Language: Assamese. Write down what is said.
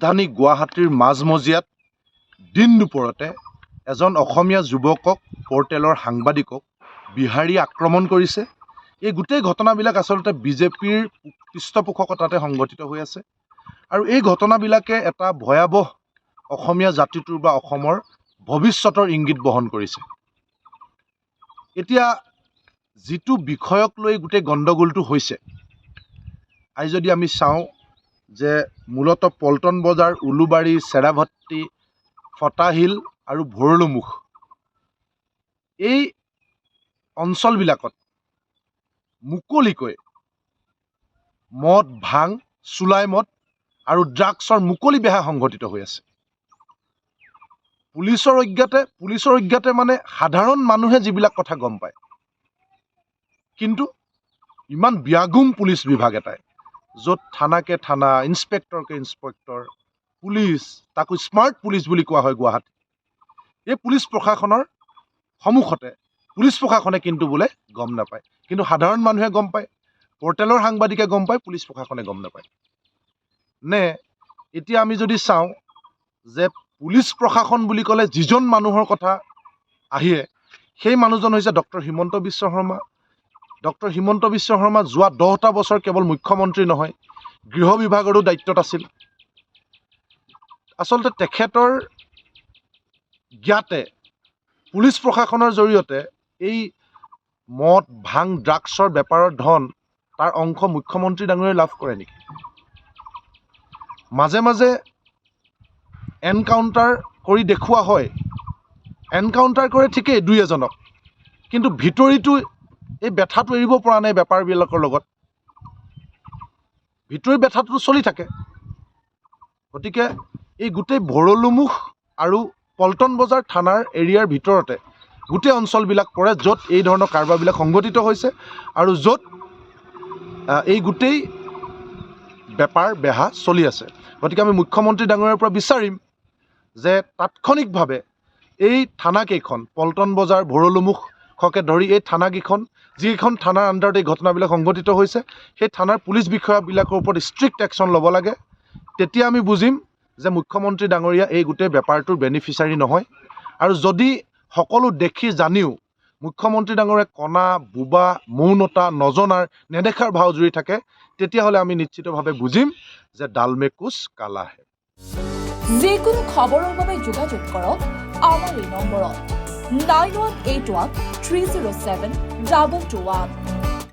ৰাজধানী গুৱাহাটীৰ মাজমজিয়াত দিন দুপৰতে এজন অসমীয়া যুৱকক পৰ্টেলৰ সাংবাদিকক বিহাৰী আক্ৰমণ কৰিছে। এই গোটেই ঘটনাবিলাক আচলতে বিজেপিৰ পৃষ্ঠপোষকতাতে সংঘটিত হৈ আছে আৰু এই ঘটনাবিলাকে এটা ভয়াৱহ অসমীয়া জাতিটোৰ বা অসমৰ ভৱিষ্যতৰ ইংগিত বহন কৰিছে। এতিয়া যিটো বিষয়ক লৈ গোটেই গণ্ডগোলটো হৈছে, আজি যদি আমি চাওঁ যে মূলতঃ পল্টন বজাৰ, উলুবাৰী, চেৰাভট্টি, ফটাশিল আৰু ভৰলুমুখ এই অঞ্চলবিলাকত মুকলিকৈ মদ, ভাং, চুলাই মদ আৰু ড্ৰাগছৰ মুকলি বেহা সংঘটিত হৈ আছে। পুলিচৰ অজ্ঞাতে মানে সাধাৰণ মানুহে যিবিলাক কথা গম পায়, কিন্তু ইমান ব্যাগুম পুলিচ বিভাগ এটাই, য'ত থানাকে থানা, ইন্সপেক্টৰকে ইন্সপেক্টৰ, পুলিচ, তাকো স্মাৰ্ট পুলিচ বুলি কোৱা হয় গুৱাহাটী, এই পুলিচ প্ৰশাসনৰ সন্মুখতে পুলিচ প্ৰশাসনে কিন্তু বোলে গম নাপায়, কিন্তু সাধাৰণ মানুহে গম পায়, পৰ্টেলৰ সাংবাদিকে গম পায়, পুলিচ প্ৰশাসনে গম নাপায়। নে এতিয়া আমি যদি চাওঁ যে পুলিচ প্ৰশাসন বুলি ক'লে যিজন মানুহৰ কথা আহে, সেই মানুহজন হৈছে ডক্টৰ হিমন্ত বিশ্ব শৰ্মা। ডক্টৰ হিমন্ত বিশ্ব শৰ্মা যোৱা 10টা বছৰ কেৱল মুখ্যমন্ত্ৰী নহয়, গৃহ বিভাগৰো দায়িত্বত আছিল। আচলতে তেখেতৰ জ্ঞাতে পুলিচ প্ৰশাসনৰ জৰিয়তে এই মদ, ভাং, ড্ৰাগছৰ বেপাৰৰ ধন, তাৰ অংশ মুখ্যমন্ত্ৰী ডাঙৰীয়াই লাভ কৰে নেকি? মাজে মাজে এনকাউণ্টাৰ কৰি দেখুওৱা হয়, এনকাউণ্টাৰ কৰে ঠিকেই দুই এজনক, কিন্তু ভিতৰিতো এই বেথাটো এৰিব পৰা নাই বেপাৰবিলাকৰ লগত, ভিতৰি বেথাটো চলি থাকে। গতিকে এই গোটেই ভৰলুমুখ আৰু পল্টন বজাৰ থানাৰ এৰিয়াৰ ভিতৰতে গোটেই অঞ্চলবিলাক পৰে, য'ত এই ধৰণৰ কাৰবাৰবিলাক সংঘটিত হৈছে আৰু য'ত এই গোটেই বেপাৰ বেহা চলি আছে। গতিকে আমি মুখ্যমন্ত্ৰী ডাঙৰীয়াৰ পৰা বিচাৰিম যে তাৎক্ষণিকভাৱে এই থানাকেইখন, পল্টন বজাৰ, ভৰলুমুখকে ধৰি এই থানাকেইখন, যিকেইখন থানাৰ আণ্ডাৰত এই ঘটনাবিলাক সংঘটিত হৈছে, সেই থানাৰ পুলিচ বিষয়াবিলাকৰ ওপৰত ষ্ট্ৰিক্ট একশ্যন ল'ব লাগে। তেতিয়া আমি বুজিম যে মুখ্যমন্ত্ৰী ডাঙৰীয়া এই গোটেই বেপাৰটোৰ বেনিফিচাৰী নহয়। আৰু যদি সকলো দেখি জানিও মুখ্যমন্ত্ৰী ডাঙৰীয়াই কণা, বোবা, মৌনতা, নজনাৰ, নেদেখাৰ ভাও জুৰি থাকে, তেতিয়াহ'লে আমি নিশ্চিতভাৱে বুজিম যে ডালমে কুছ কালা হে। যিকোনো খবৰৰ বাবে যোগাযোগ কৰক আমাৰ এই নম্বৰত 9181 307 2221।